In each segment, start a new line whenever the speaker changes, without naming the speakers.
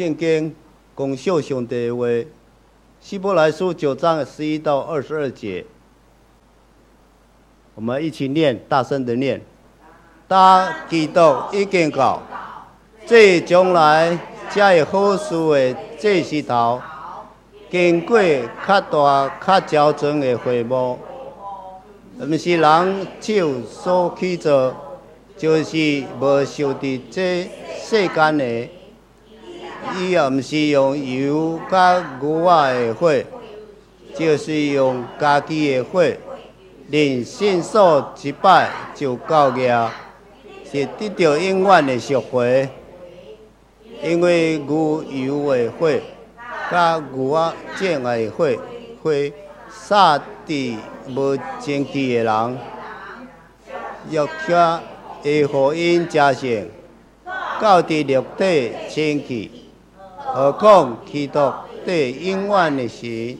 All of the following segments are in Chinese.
圣经讲述上帝的话，希伯来书9章11到22节，我们一起念，大声的念。他基督已经到，这将来才会好事的这时头，经过较大、较矫正的会幕，毋是人手所去做，就是无受伫这世间的。伊也毋是用油甲牛仔的火，就是用家己的火，人信所一摆就到业，是得到永远的赎回。因为牛油的火甲牛仔种的火撒伫无正气的人，欲却会互因加成，到伫肉体清气。何况基督对永远的神，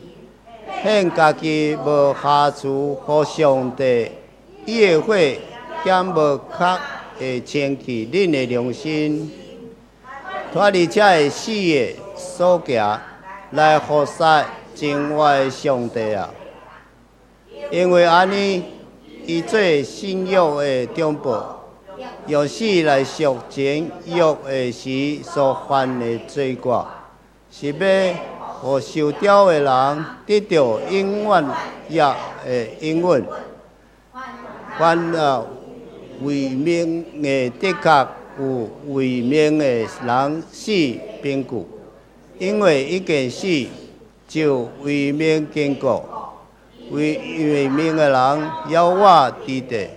显家己无下处互上帝，伊的火减无较会清气恁的良心，拖而且会死的所行来服侍真活的上帝啊！因为安尼，伊做信约的中保。用死来赎前约的时所犯的罪过，是要互受雕的人得到永远约的应允。凡为命的的确有为命的人死并故，因为已经死，就为命经过；为命的人要我伫地，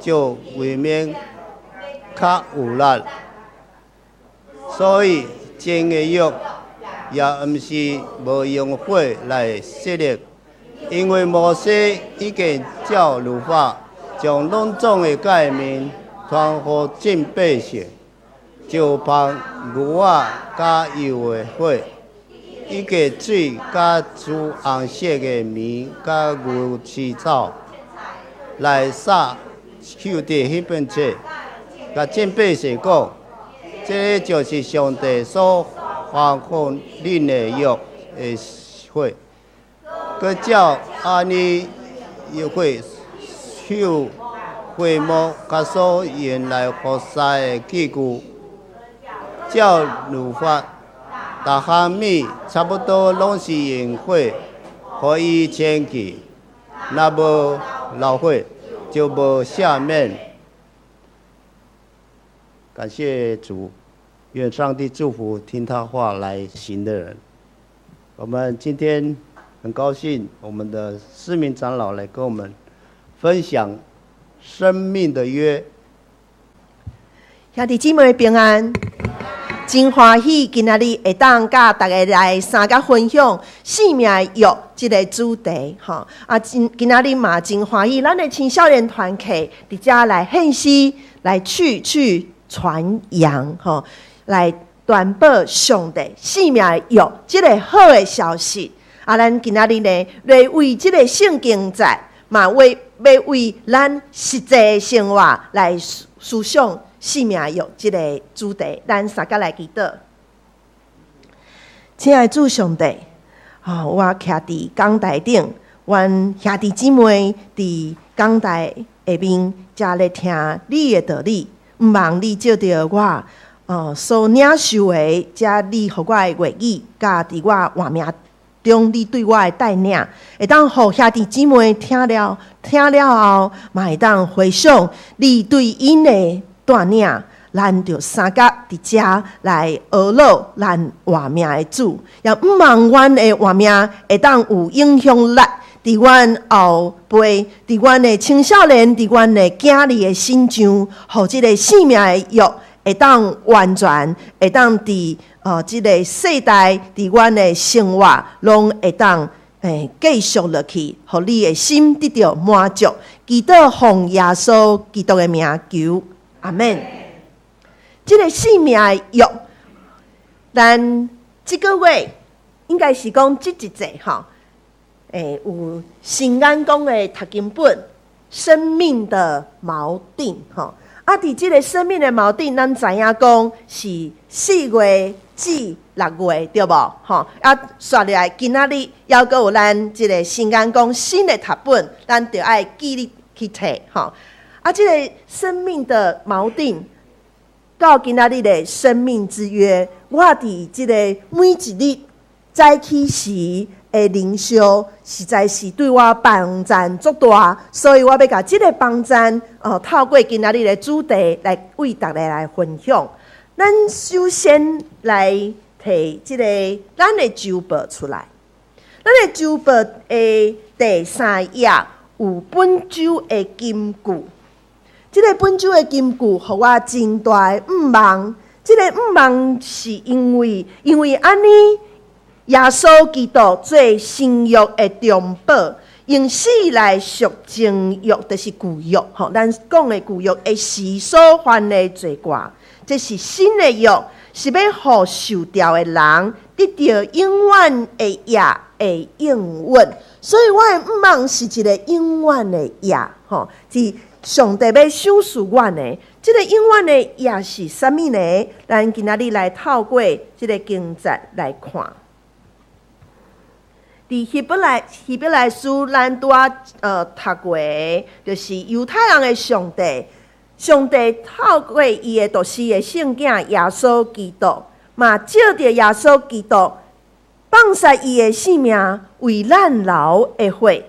就为命较有力，所以真的约也毋是无用火来设立，因为摩西已经照律法将拢总的诫命传互真百姓，就帮牛仔加油的火，以及水加朱红色的棉加牛饲草来撒抽伫迄本册。甲真百姓讲，这就是上帝所吩咐恁的约的火。佮照安尼约火手会幕甲所用来服侍的器具，照律法，逐项物差不多拢是用火，互伊清气。若无老火，就无赦免。感谢主，愿上帝祝福听他话来行的人。我们今天很高兴，我们的施明长老来跟我们分享生命的约。
兄弟姊妹平安，真欢喜今仔日会当甲大家来三甲分享生命的约这个主题。今仔日嘛真欢喜，咱的青少年团契伫遮来献诗，来去传扬，来传播上帝生命的约这个好的消息。咱今仔日呢，来为这个圣经节，嘛要为咱实际的生活来思想生命的约这个主题。咱三甲来祈祷。亲爱的主上帝，我徛伫讲台顶，阮兄弟姊妹伫讲台下面，才来听你的道理。毋望你照着我所领受的，遮你互我的话语，甲伫我活命中你对我的带领，会当互兄弟姊妹听了后，嘛会当回想你对因的带领。咱就三甲伫遮来学老咱活命的主，也毋望阮的活命会当有影响力。伫阮后辈，伫阮的青少年，伫阮的囝儿的心上，互即个生命的约会当完全，会当伫即个世代，伫阮的生活，拢会当继续落去，互你的心得到满足。祈祷奉耶稣基督的名求，阿门。即个生命的约，咱即个月应该是讲即一节有新眼光的读经本《生命的锚定》伫即个生命的锚定，咱知影讲是4月至6月，对无？吼，刷落来，今仔日还阁有咱即个新眼光新的读本，咱着爱记哩去摕，吼。即个生命的锚定，到今仔日的生命之约，我伫即个每一日早起时的灵修，实在是对我帮助足大，所以我要甲即个帮助，透过今仔日的主题来为大家来分享。咱首先来摕即个咱的周报出来，咱的周报的第3页有本周的金句。即个本周的金句，互我真大的毋望。即个毋望是因为安尼，耶稣基督做生育的中保，用死来赎情欲，就是旧约。咱讲的旧约的时所犯的罪过，这是新的约，是要互受掉的人得到永远的业的应允。所以我的毋望是一个永远的业，是上帝要赏赐我的。这个永远的业是啥物呢？咱今仔日来透过这个经节来看。伫希伯来书，咱拄读过，就是犹太人的上帝。上帝透过伊的独生的圣囝耶稣基督，嘛借着耶稣基督放下伊的性命，为咱流的血。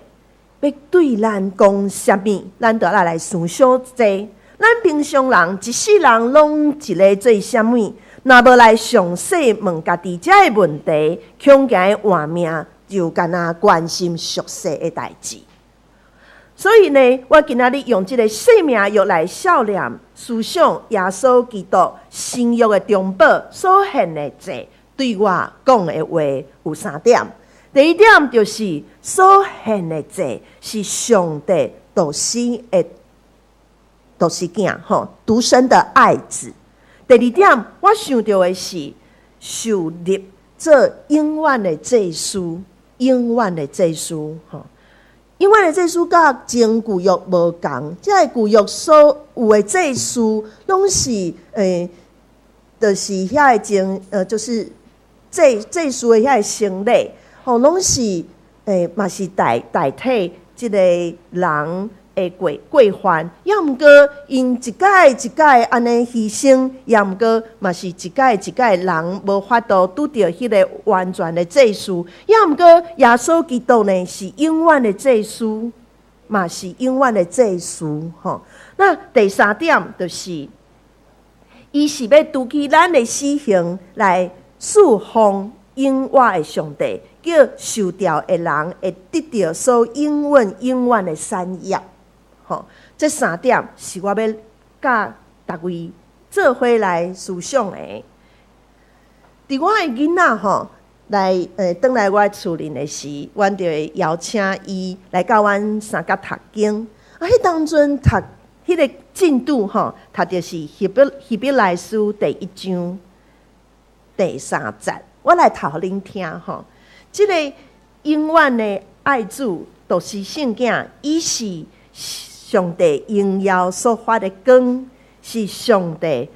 要对咱讲啥物，咱就来思想者。咱平常人一世人拢一个做啥物，若无来详细问家己遮的问题，恐惊活命就干那关心俗世的代志。所以呢，我今仔日用这个生命约来笑念思想耶稣基督生育的中保所献的祭，对我讲的话有3点。第一点就是所献的祭是上帝独生的独生囝，独生的爱子。第二点，我想到的是受立做永远的祭司，永远的祭司，永远的祭司甲前旧约无同，这个旧约所有的祭司拢是就是遐个就是祭司的遐个先例。拢是嘛是代替即个人的过犯，也毋过因一届一届安尼牺牲，也毋过嘛是一届一届人无法度拄到迄个完全的祭司，也毋过耶稣基督呢是永远的祭司，嘛是永远的祭司。那第3点就是，伊是要拄起咱的死刑来释放永远的上帝。叫受掉的人会得到所永远的产业。这3点是我要甲大位做伙来思想的。伫我的囡仔来转来我厝里的时，阮就会邀请伊来教阮3甲读经。迄当阵读迄个进度读的是希伯来书第1章第3节。我来读互恁听这个永远的爱主，独生圣囝，伊是上帝荣耀所发的光，是上帝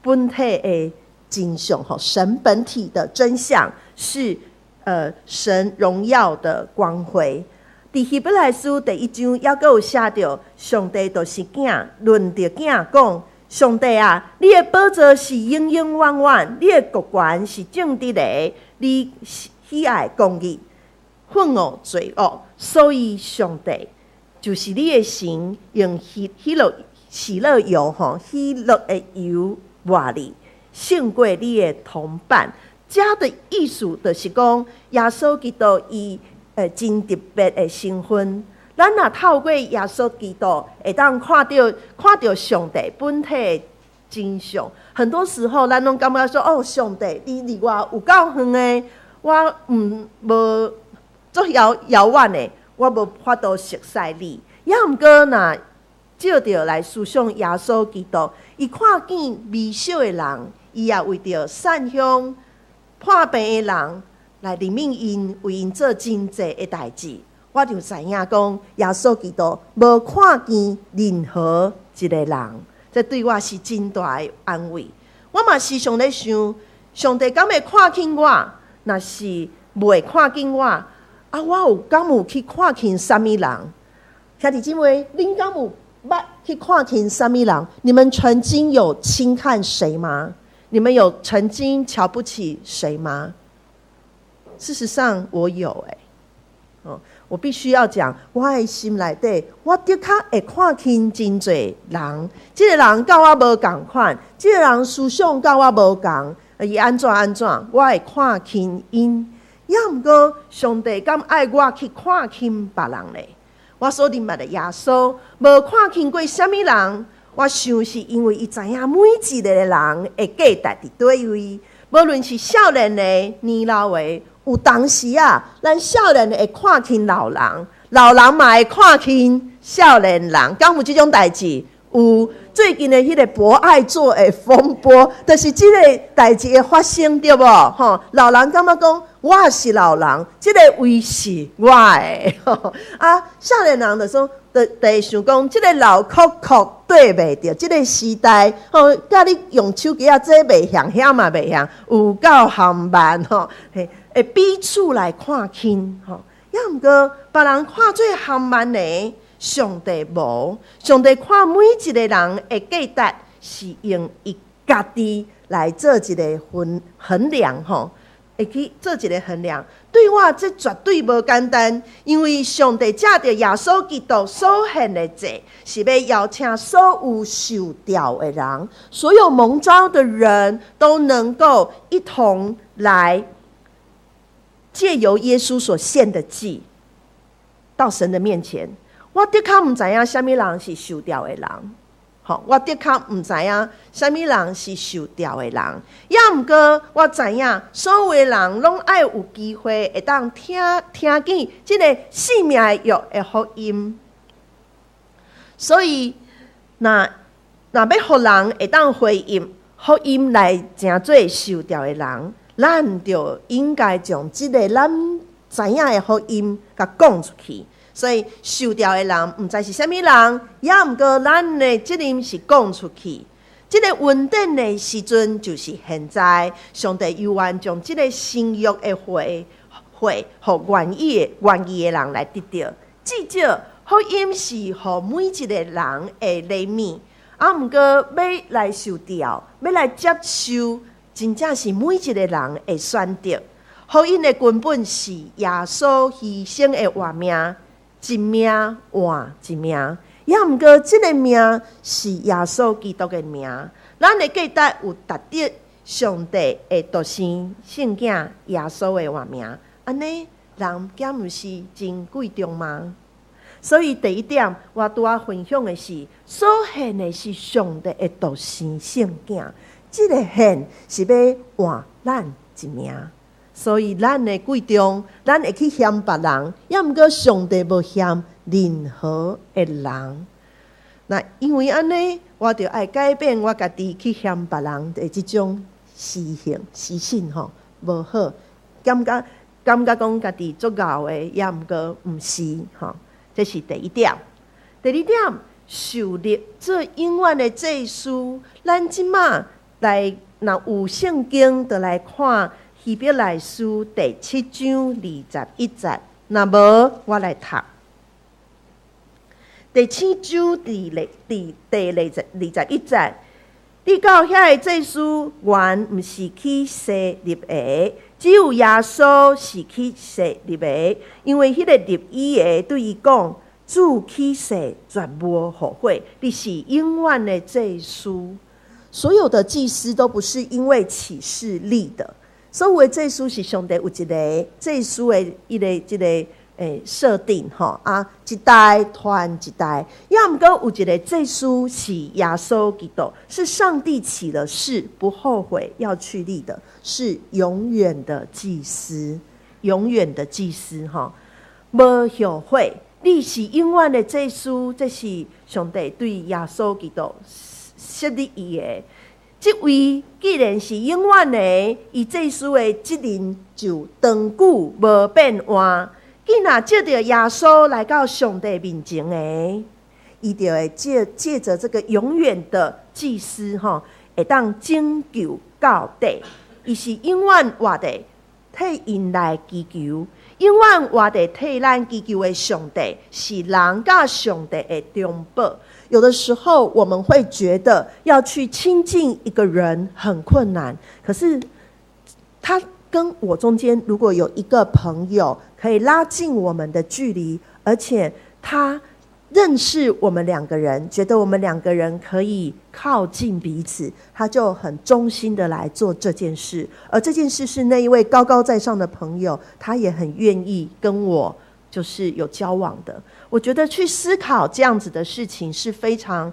本体的真相，神本体的真相，是神荣耀的光辉。伫希伯来书第1章，还佫有写着上帝就是囝，论着囝讲：上帝啊，你的宝座是永永远远，你的国权是正直的，你喜爱公义，愤恶罪恶，所以上帝就是你的神，用喜乐油喜乐的油抹你，胜过你的同伴。这的意思就是讲，耶稣基督伊真特别的身份。咱若透过耶稣基督，会当看到上帝本体的真相。很多时候，咱拢感觉说：上帝，你离我有够远的。我无足遥远的，我无法度熟悉你。也毋过，若照着来思想耶稣基督，伊看见微小的人，伊也为着善向破病的人来怜悯因，为因做真济的代志。我就知影讲，耶稣基督无看见任何一个人，这对我是真大的安慰。我嘛时常咧想。上帝敢会看轻我？若是袂看轻我，我敢有去看轻什么人？兄弟姊妹，恁敢有捌去看轻什么人？你们曾经有轻看谁吗？你们有曾经瞧不起谁吗？事实上，我有我必须要讲，我的心内底，我的确会看轻真侪人。这个人甲我无同款，这个人思想甲我无同，伊安怎，我会看轻因。也毋过，上帝敢爱我去看轻别人咧？我所认捌的耶稣，无看轻过什么人。我想是因为伊知影每一个人的价值伫对位，无论是少年的、年老的。有当时咱少年会看轻老人，老人嘛会看轻少年人，敢有这种代志？有。最近的迄个博爱座的风波，就是这个代志的发生，对无？老人感觉讲我是老人，这个位是我的。少年人就说，就会想讲，这个老壳壳对袂着，这个时代甲你用手机这袂像，遐嘛袂像，有够含慢会彼此来看轻也毋过别人看最含慢的。上帝无，上帝看每一个人的价值是用伊家己来做一个衡量会去做一个衡量。对我这绝对无简单，因为上帝借着耶稣基督所献的祭，是要邀请所有受召的人，所有蒙召的人都能够一同来借由耶稣所献的祭，到神的面前。我的确毋知影什么人是受召的人，我的确毋知影什么人是受召的人，也毋过我知影所有的人拢爱有机会会当听见这个生命的药的福音。所以，若要互人会当回应福音来成做受召的人，咱就应该将这个咱知影的福音甲讲出去。所以受召的人毋知是啥物人，也毋过咱的责任是讲出去。这个稳定的时阵就是现在，上帝犹原将这个生育的会，互愿意的人来得到。至少福音是互每一个人的礼物，毋过要来受召，要来接受，真正是每一个人的选择。福音的根本是耶稣牺牲的活命。一命换一命，也毋过这个命是耶稣基督的命。咱的价值有达得上帝的独生圣囝耶稣的活命，安尼人敢毋是真贵重吗？所以第一点，我拄仔分享的是，所献的是上帝的独生圣囝，这个献是要换咱一命。所以咱的贵重，咱会去嫌别人，也毋过上帝无嫌任何的人。那因为安尼，我就爱改变我家己去嫌别人的这种习性无好，感觉讲家己足够的，也毋过毋是这是第一点。第二点，受立做永远的祭司，咱即马来若有圣经，就来看。希伯来书第7章21节，若无我来读。第7章第21节，你到遐个祭司原毋是去设立的，只有耶稣是去设立的，因为迄个立伊的对伊讲，主去设绝无后悔，你是永远的祭司。所有的祭司都不是因为启示立的。所有的祭司是上帝有一个祭司的这个设定一代传一代，也毋过有一个祭司是耶稣基督，是上帝起了誓不后悔要去立的，是永远的祭司，永远的祭司无后悔，你是永远的祭司，这是上帝对耶稣基督设立伊的。这位既然是永远的，伊祭司的责任就长久无变换。既然借着耶稣来到上帝面前的，伊就会借着这个永远的祭司会当拯救到底。伊是永远活伫替因来祈求，永远活伫替咱祈求的上帝，是人甲上帝的中保。有的时候我们会觉得要去亲近一个人很困难，可是他跟我中间如果有一个朋友可以拉近我们的距离，而且他认识我们两个人，觉得我们两个人可以靠近彼此，他就很忠心的来做这件事。而这件事是那一位高高在上的朋友，他也很愿意跟我就是有交往的。我觉得去思考这样子的事情是非常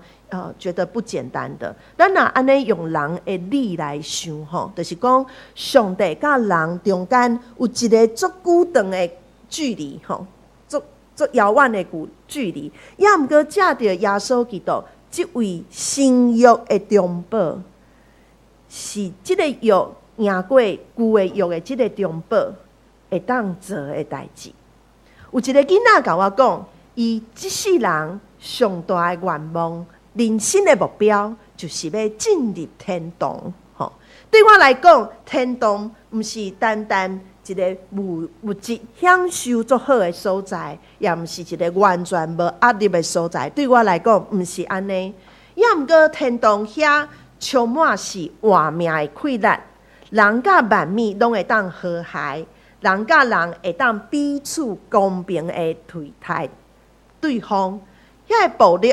觉得不简单的。咱若安尼用人的理来想吼，就是讲上帝甲人中间有一个足久长的距离吼，足遥远的距离，也毋过借着耶稣基督这位新约的中保，是这个约赢过旧的约的这个中保会当做的代志。有一个囡仔甲我讲，伊这世人上大的愿望、人生的目标，就是要进入天堂。对我来讲，天堂毋是单单一个物质享受足好的所在，也毋是一个完全无压力的所在。对我来讲，毋是安尼。也毋过天堂遐充满是活命的快乐，人甲万物拢会当和谐。人甲人会当彼此公平的对待对方，遐个暴力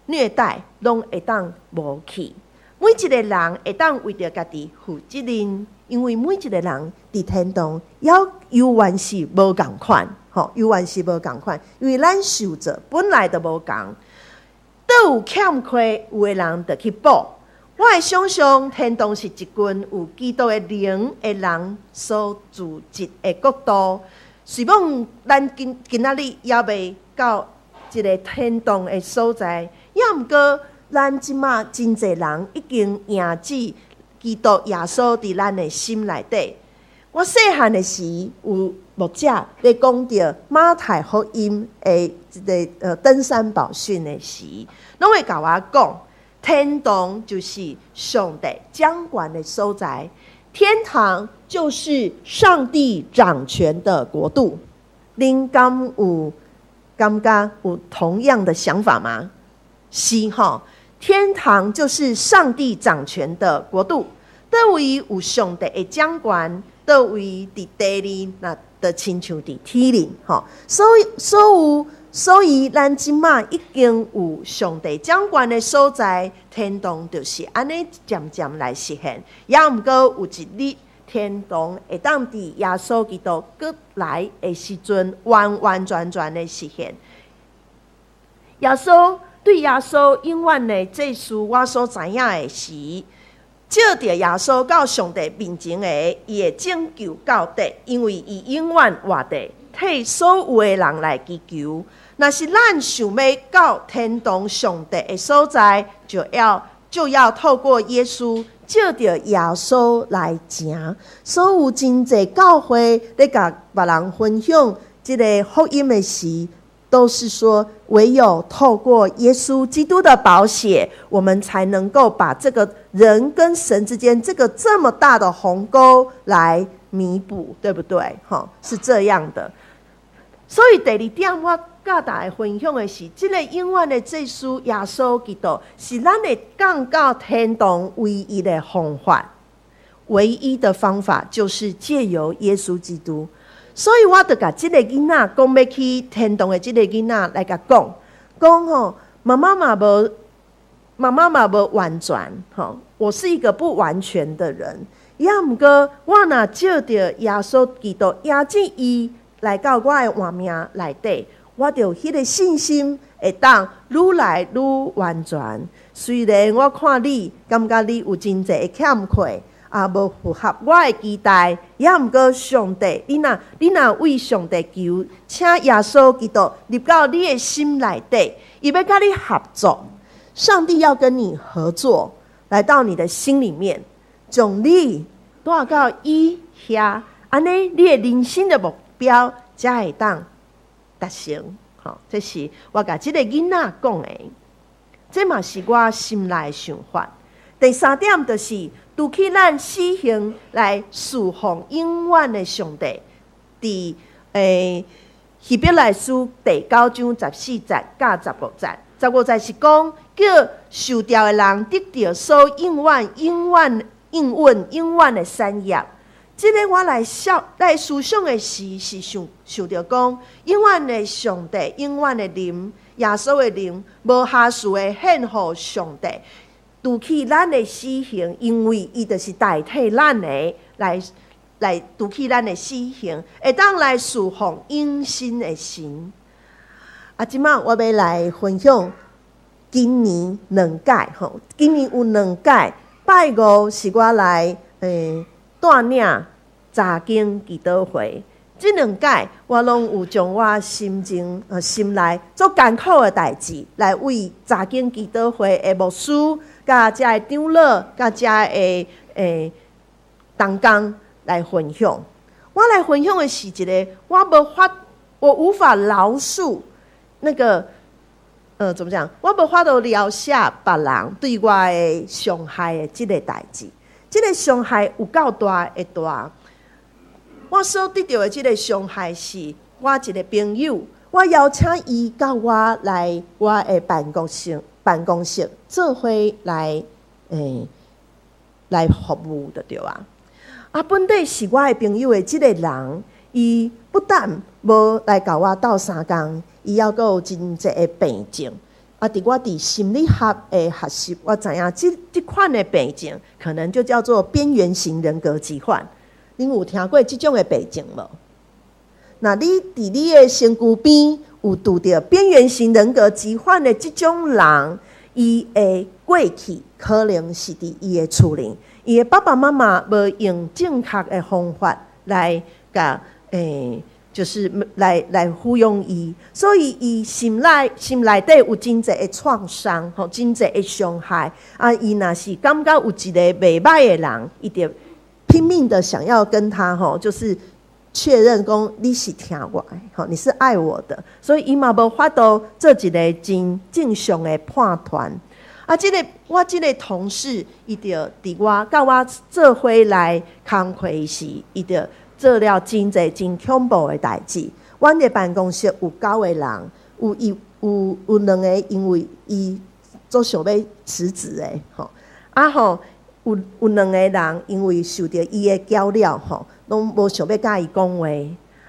虐待拢会当无去。每一个人会当为着家己负责任，因为每一个人伫天堂犹原是无共款，犹原是无共款，因为咱受着本来就无共，倒有欠缺，有的人就去补。我会想象天堂是一群有基督的灵的人所组织的国度。虽望咱今仔日也未到一个天堂的所在，也毋过咱即马真侪人已经赢至基督耶稣伫咱的心内底。我细汉的时有牧者咧讲到马太福音的一个登山宝训的时，拢会甲我讲。天堂就是上帝掌管的所在，天堂就是上帝掌权的国度。恁感觉有同样的想法吗？是吼，天堂就是上帝掌权的国度。倒位有上帝的掌管，倒位伫地里，那就亲像伫天里吼。所以，咱即马已经有上帝掌管的所在，天堂就是安尼渐渐来实现。也毋过有一日，天堂会当伫耶稣基督过来的时阵，完完全全的实现。对耶稣永远的这事，我所知影的是，照着耶稣到上帝面前的，伊会拯救到底，因为伊永远活伫替所有的人来祈求。若是咱想要到天堂上帝的所在，就要透过耶稣，照着耶稣来行。所有真侪教会咧甲别人分享这个福音的时，都是说唯有透过耶稣基督的宝血，我们才能够把这个人跟神之间这么大的鸿沟来弥补，对不对？是这样的。所以第二点，我甲大家分享的是，这个永远的祭司耶稣基督，是咱会降到天堂唯一的方法。唯一的方法就是借由耶稣基督。所以我就甲这个囡仔讲要去天堂的这个囡仔来甲讲吼，妈妈嘛无完全吼，我是一个不完全的人，也毋过我若照着耶稣基督邀请伊来到我的活命内底，我就迄个信心会当愈来愈完全。虽然我看你感觉你有真侪欠缺，无符合我的期待，也毋过上帝，你若为上帝求，请耶稣基督入到你的心内底，伊要甲你合作。上帝要跟你合作，来到你的心里面，将你带到伊遐，安尼你的人生的目标才会当达成。这是我甲这个囡仔讲的，这嘛是我心内的想法。第三点就是拄起咱死刑来侍奉永远的上帝。伫希伯来书第9章14节甲15节，15节是讲叫受掉的人得到所永远应允的产业。这个我来思想的是想到讲，永远的上帝，永远的灵，耶稣的灵，无下事的献予上帝，拄起咱的死刑，因为伊就是代替咱的来拄起咱的死刑，会当来侍奉永生的神。即摆我要来分享今年2届吼，今年有2届，拜五是我来带领查经祈祷会。这2届我拢有将我心内做艰苦的代志，来为查经祈祷会的牧师、甲遮的长老、甲遮的同工来分享。我来分享的是一个我无法饶恕那个怎么讲？我无法度饶赦别人对我的伤害的这个代志。这个伤害有够大的大。我所得到的这个伤害是我一个朋友，我邀请伊到我来我的办公室做伙来服务就对啊。本地是我的朋友的这个人，伊不但无来甲我斗相共，伊还阁有真济的病症。伫我伫心理学的学习，我知影这款的病症，可能就叫做边缘型人格疾患。恁有听过这种的病症无？那你伫你的身躯边有拄着边缘型人格疾患的这种人，伊的过去可能是伫伊的厝里，伊的爸爸妈妈无用正确的方法来甲就是来抚养伊，所以伊心内底有真济的创伤，真济的伤害。伊若是感觉有一个袂歹的人，伊就拼命的想要跟他就是确认讲你是听我的，你是爱我的，所以伊嘛无法度做一个真正常的判断。我这个同事，伊就伫我甲我做伙来工课时，伊就做了真济真恐怖的代志。阮的办公室有9个人，有2个因为伊做想要辞职的有2个人因为受到伊的搅扰拢无想要甲伊讲话。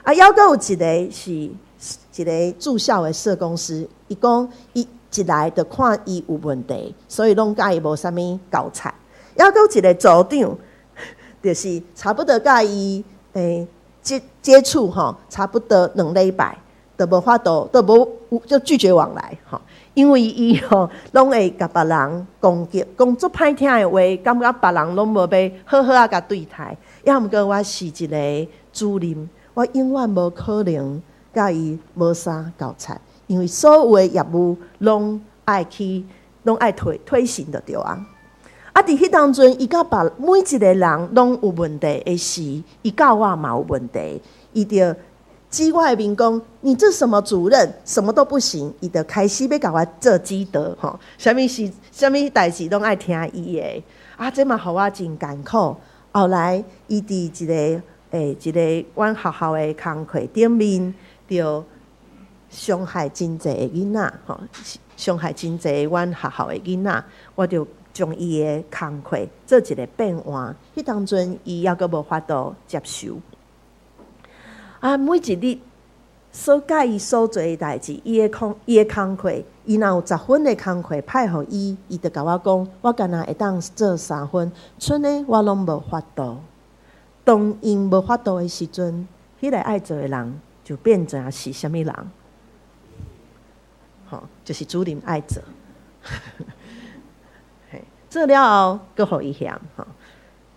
还阁有一个是一个住校的社工师，伊讲伊一来就看伊有问题，所以拢甲伊无啥物交叉。还阁有一个组长，就是差不多甲伊接触差不多2礼拜，都无法度，就拒绝往来因为伊拢会甲别人攻击，讲足歹听的话，感觉别人拢无要好好甲对待。也毋过我是一个主任，我永远无可能甲伊无啥交叉，因为所有的业务拢爱推行就对啊。伫迄当阵，伊甲每一个人拢有问题的时，伊甲我嘛有问题，伊就指我的面讲，你这什么主任，什么都不行，伊就开始要甲我做指导啥物代志拢爱听伊的这嘛互我真艰苦。后来伊伫一个阮学校的工课顶面，就伤害真济的囡仔伤害真济阮学校的囡仔，我就将伊的工课做一个变换。迄当阵伊还阁无法度接受。每一日所甲伊所做的代志，伊的工课，伊若有10分的工课派互伊，伊就甲我讲，我敢若会当做3分，剩的我拢无法度。当因无法度的时阵，迄个爱做的人就变成是啥物人？就是主任爱做。做了后，阁互伊嫌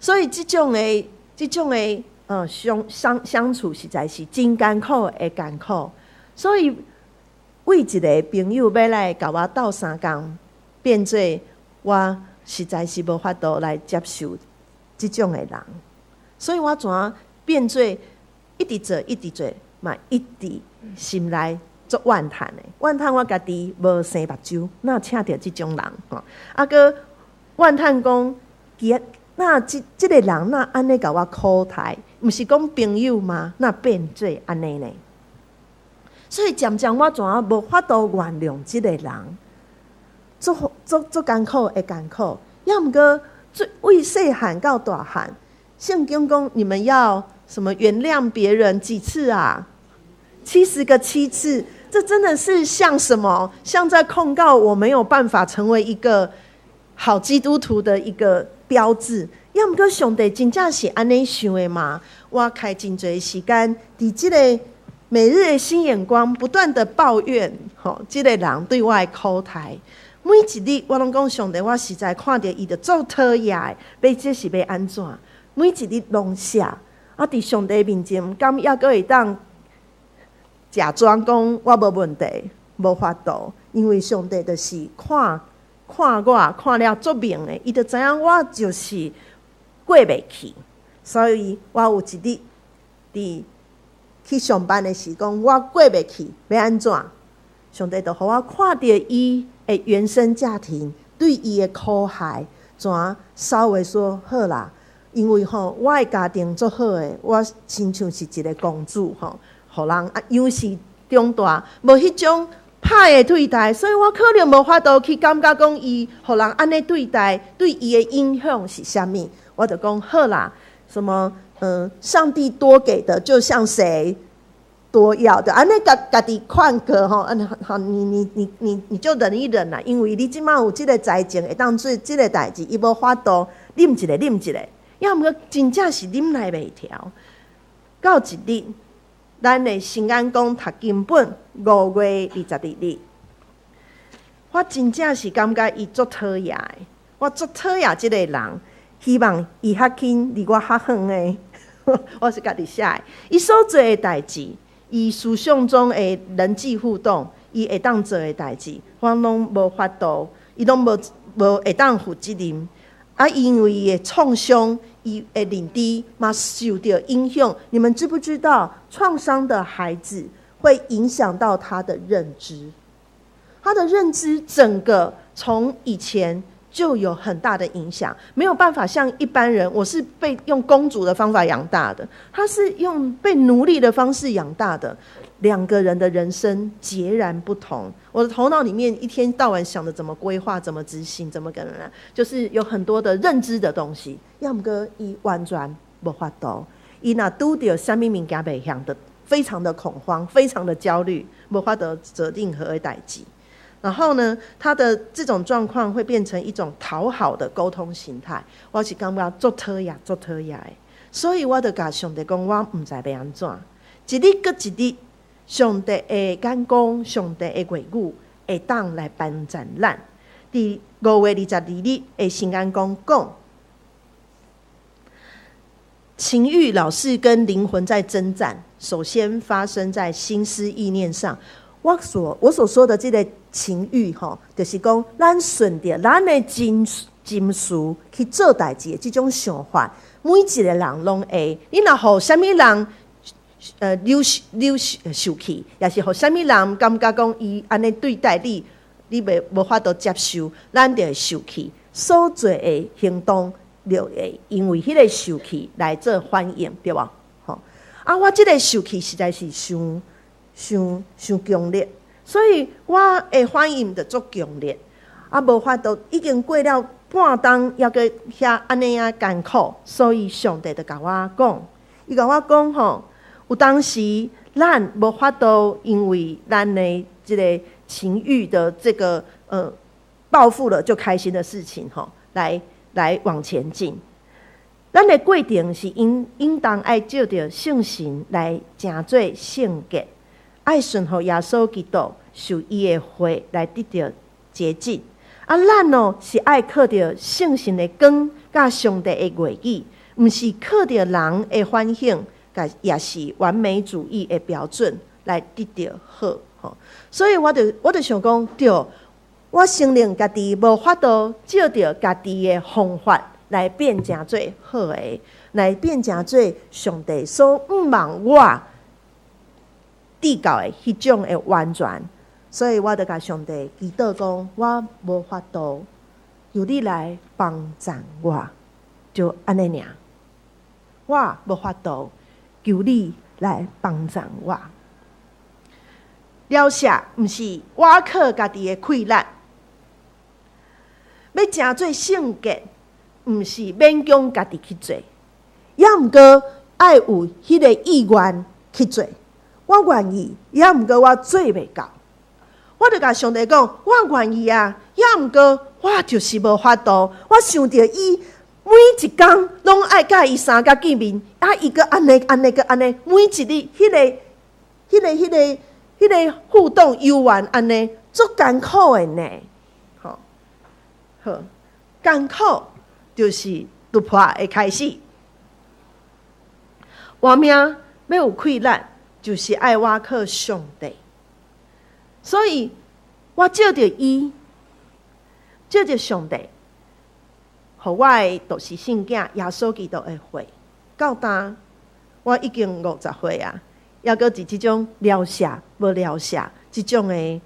所以这种的相处实在是真艰苦的艰苦。所以为一个朋友要来甲我斗相共，变做我实在是无法度来接受这种的人。所以我怎变做一直做嘛，一直心内做怨叹的。怨叹我家己无生目睭，哪请到这种人怨叹讲，那这个人那安尼甲我苦待，毋是讲朋友吗？那变做安尼呢？所以渐渐我怎啊无法度原谅这个人，足艰苦会艰苦。要毋过为细汉到大汉，圣经讲你们要什么原谅别人几次啊？70个7次。这真的是像什么？像在控告我没有办法成为一个好基督徒的一个标志。要毋过上帝真正是安尼想的嘛？我开真多时间，伫这个每日的新眼光，不断的抱怨，这个人对我的苦待。每一日我拢讲上帝，我实在看到伊就做讨厌的，要这是要安怎？每一日拢写，伫上帝面前，敢还阁会当假装讲我无问题，无法度，因为上帝就是看我看了足明的，伊就知影我就是过袂去，所以我有一日伫去上班的时讲我过袂去，要安怎？上帝就互我看到伊的原生家庭对伊的苦害，怎稍微说好啦，因为我的家庭足好的，我亲像是一个公主互人优势中大，无迄种歹的对待，所以我可能无法度去感觉讲伊互人安尼对待，对伊的影响是啥物？我就讲好啦，什么上帝多给的，就像谁多要的，安尼家己看个吼，好，你就忍一忍啦，因为你即马有即个财情，会当做即个代志，伊无法度啉一个，要毋过真正是啉来袂调，到一日。咱的新安宫读经本5月22日，我真正是感觉伊足讨厌的，我足讨厌这个人，希望伊较轻离我较远的，我是家己写的。伊所做的代志，伊思想中的人际互动，伊会当做的代志，我拢无法度，伊拢无会当负责任。因为伊的创伤，伊的认知嘛受到影响。你们知不知道，创伤的孩子会影响到他的认知？他的认知整个从以前就有很大的影响，没有办法像一般人，我是被用公主的方法养大的，他是用被奴隶的方式养大的。两个人的人生截然不同。我的头脑里面一天到晚想着怎么规划、怎么执行、怎么跟人，就是有很多的认知的东西。要么个伊完全无法度，伊若拄到什么物件袂晓的，非常的恐慌，非常的焦虑，无法度做任何的代志。然后呢，他的这种状况会变成一种讨好的沟通形态。我是感觉足讨厌的，所以我就甲上帝讲，我毋知要安怎。一日搁一日。上帝的眼光，上帝的话语会当来帮助咱。伫5月22日的新眼光讲，情欲老是跟灵魂在征战，首先发生在心思意念上。我所说的这个情欲就是讲咱顺着咱的情绪去做代志的这种想法，每一个人拢会。你若互什么人受气，也是互什么人感觉讲伊安尼对待你，你无法度接受，咱就会受气。所做的行动，就会因为迄个受气来做反应，对吧？我这个受气实在是伤强烈，所以我的反应就足强烈。无法度，已经过了半冬，还阁遐安尼艰苦，所以上帝就甲我讲，伊甲我讲有当时咱无法度，因为咱的这个情欲的这个报复了就开心的事情来往前进。咱的过程是应当爱照着圣神来成做圣洁，爱顺服耶稣基督，受伊的话来得到洁净。咱是爱靠着圣神的光，甲上帝的话语，毋是靠着人的反省。也是完美主义的标准来得到好，所以我就想讲，对，我承认家己无法度照着家己的方法来变成做好的，来变成做上帝所毋望我缔造的迄种的完全。所以我就甲上帝祈祷讲，我无法度由你来帮赞我，就安尼尔。我无法度，求你来帮赞我。了解，毋是我靠家己的困难，要成做圣洁，毋是勉强家己去做，也毋过爱有迄个意愿去做。我愿意，也毋过我做袂到。我就甲上帝讲，我愿意啊，也毋过我就是无法度。我想着伊每一工拢爱甲伊相甲见面，伊个安尼安尼个安尼，每一日迄个互动游玩安尼，足艰苦的呢。好，艰苦就是突破的开始。我命要有困难，就是爱我靠上帝。所以我借着伊，借着上帝，互我的都是圣囝耶稣基督的血到今，我已经50岁啊，还阁伫即种疗舍无疗舍即种的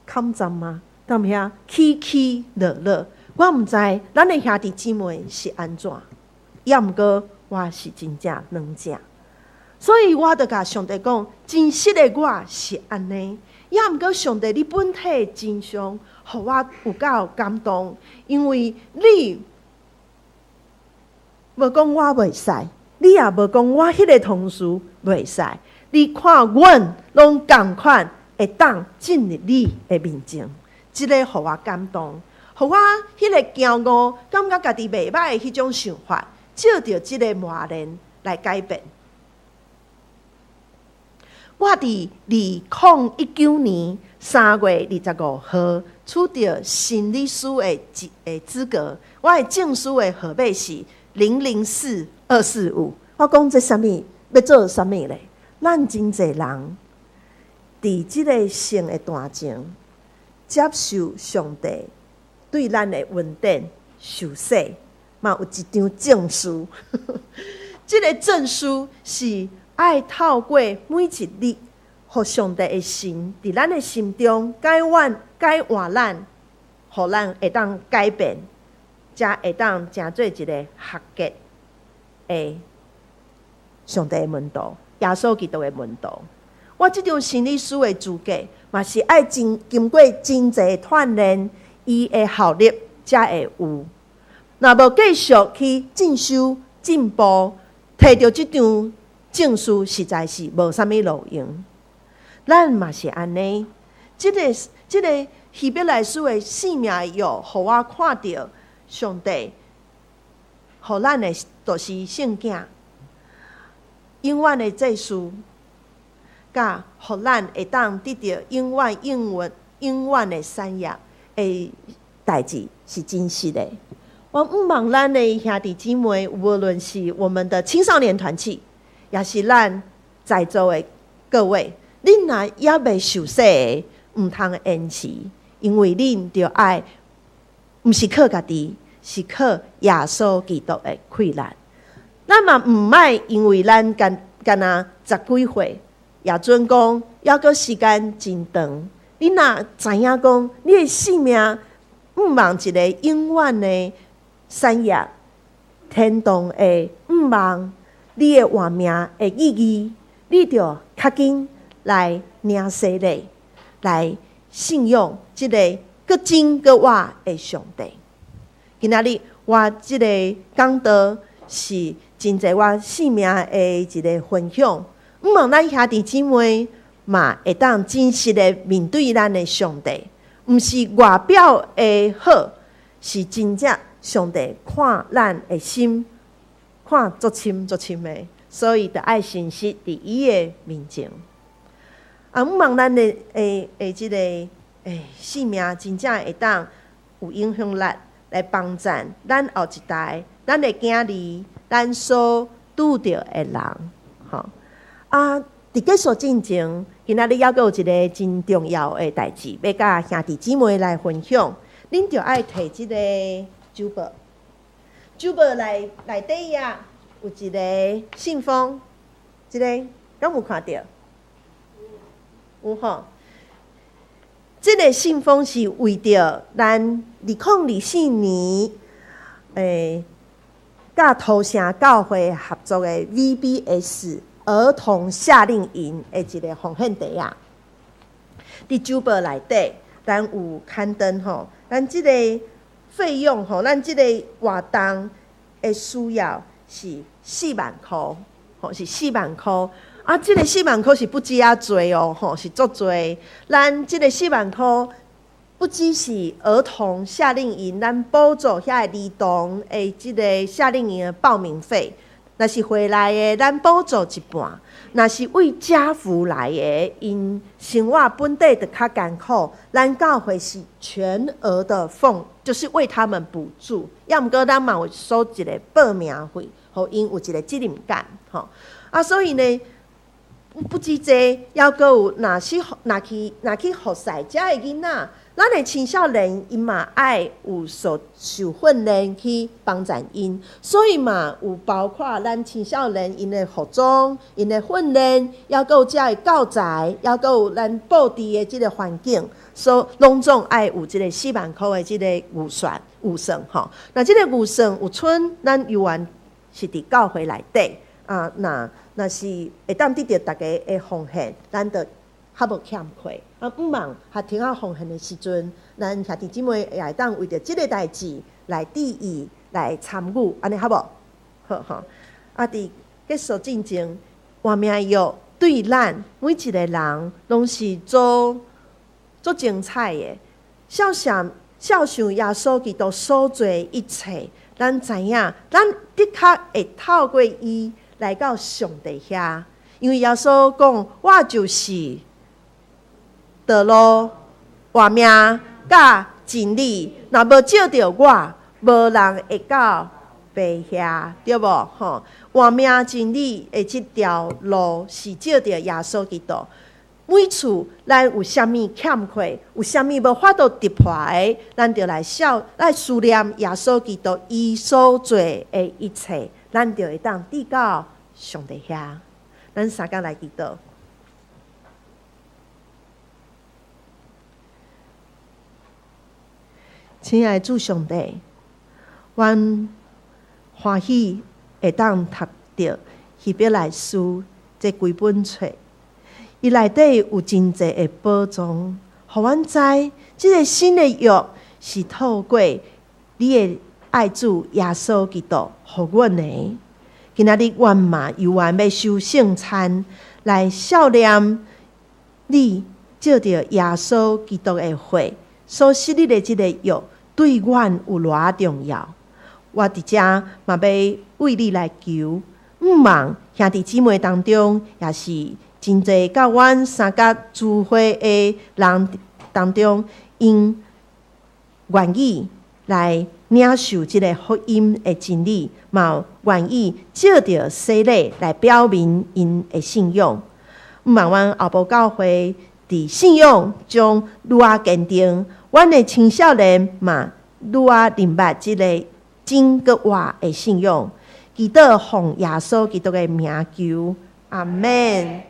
抗战吗？当遐起起落落，我毋知咱的兄弟姊妹是安怎，也毋过我是真正软正，所以我就甲上帝讲，真实的我是安尼。也毋过，上帝，你本体真相，互我有够感动，因为你无讲我袂使，你也无讲我迄个同事袂使，你看阮拢共款会当进入你的面前，即个互我感动，互我迄个骄傲，感觉家己袂歹的迄种想法，借着即个磨练来改变。我伫2019年3月25号取得心理师的资格，我的证书的号码是004245。我讲这啥物？要做啥物咧？咱真侪人伫即个性的段前，接受上帝对咱的恩典受洗，嘛有一张证书。即个证书是爱透过每一日，互上帝的心伫咱的心中改换咱，互咱会当改变，才会当成做一个合格的上帝的门徒，耶稣基督的门徒。我即张心理师的资格，嘛是爱经过真侪锻炼，伊的效力才会有。若无继续去进修进步，摕到即张证书实在是无啥物路用。咱嘛是安尼，即个希伯来书的4命约，互我看到上帝，互咱的就是圣囝，永远的祭司，甲互咱会当得到永远的产业的代志是真实的。我毋望咱的兄弟姊妹，无论是我们的青少年团契，也是咱在座的各位，恁若也未受洗的，毋通延迟，因为恁着爱，毋是靠家己，是靠耶稣基督的溃烂。咱嘛毋爱因为咱干若10几岁，也准讲，还阁时间真长。你若知影讲，你的性命毋望一个永远的产业，天堂的毋望你的活命的意义，你着较紧来领洗礼，来信仰即个佫真佫活的上帝。今仔日我即个讲道是真侪我性命的一个分享，毋望咱兄弟姊妹嘛会当真实的面对咱的上帝，毋是外表的好，是真正上帝看咱的心，看足深足深的，所以着爱诚实伫伊的面前。毋望咱的即个性命真正会当有影响力来帮助咱后一代，咱的囝儿，咱所拄着的人，吼伫结束进前，今仔日还阁有一个真重要的代志，要甲兄弟姊妹来分享。恁着爱摕即个酒报，酒报内底呀有一个信封，即个敢有看到？有吼。这个信封是为着咱2024年甲土城教会合作的 VBS 儿童夏令营的一个奉献地啊。伫酒报内底，咱有刊登吼，咱即个费用吼，咱即个活动的需要是4万块，吼是4万块。啊，即个4万块是不止啊多哦，吼是足多。咱即个4万块不只是儿童夏令营，咱补助遐个儿童的即个夏令营的报名费。若是回来的，咱补助一半；若是为家父来的，因生活本地就较艰苦，咱教会是全额的就是为他们补助。要毋过咱嘛有收一个报名费，互因有一个责任感，吼。啊，所以呢，不止这，还阁有若去服侍遮的囡仔。咱的青少年因嘛爱有受训练去帮助因，所以嘛有包括咱青少年因的服装、因的训练，还阁有遮的教材，还阁有咱布置的即个环境，所以拢总爱有即个4万块的即个预算吼。那即个预算有剩，咱有缘是伫教会内底啊，那是会当得到大家的奉献，咱就较无欠亏。啊，毋忙学听啊奉献的时阵，咱兄弟姊妹也会当为着即个代志来致意、来参与，安尼好无？好吼。啊，伫结束进前，换名药对咱每一个人拢是足精彩的。想想耶稣基督所做一切，咱知影，咱的确会透过伊来到上帝遐，因为耶稣讲：“我就是道路、活命、甲真理，若无照着我，无人会到爸遐，对无？吼，活命真理的即条路是照着耶稣基督。每次咱有啥物欠缺，有啥物无法度突破的，咱就来思念耶稣基督伊所做的一切，咱就会当得到上帝遐。咱三个来祈祷。亲爱的主上帝，阮欢喜会当读到希伯来书这几本册，伊内底有真济的宝藏，互阮知即个新的约是透过你的爱主耶稣基督互阮的。今仔日阮嘛犹原要受圣餐，来孝念你照着耶稣基督的话所设立的即个约。对阮有偌重要？我伫遮嘛要为你来求，毋忙兄弟姊妹当中，也是真济甲阮三甲聚会的人当中，因愿意来领受即个福音的真理，嘛愿意照着洗礼来表明因的信仰。毋忙阮后部教会伫信仰中愈啊坚定。阮的青少年嘛，愈啊明白即个真个活的信仰，祈祷奉耶稣基督的名求，阿门。